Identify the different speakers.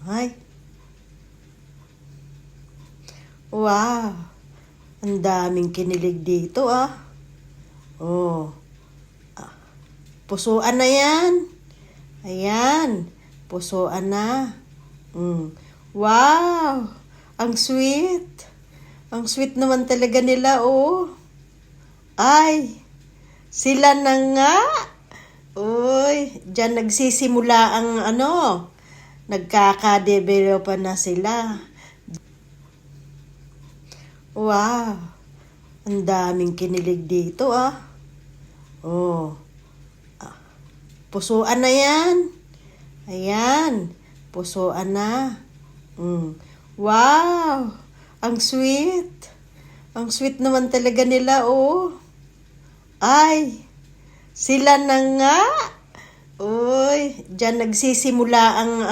Speaker 1: Ay, wow. Ang daming kinilig dito Oh, pusuan na yan. Ayan, pusuan na. Wow, ang sweet. Ang sweet naman talaga nila, Ay, sila na nga. Uy, diyan nagsisimula ang nagkakadevelopan na sila. Wow, ang daming kinilig dito Oh, pusuan na yan. Ayan, pusuan na. Wow, ang sweet. Ang sweet naman talaga nila, Ay, sila na nga. Uy, diyan nagsisimula ang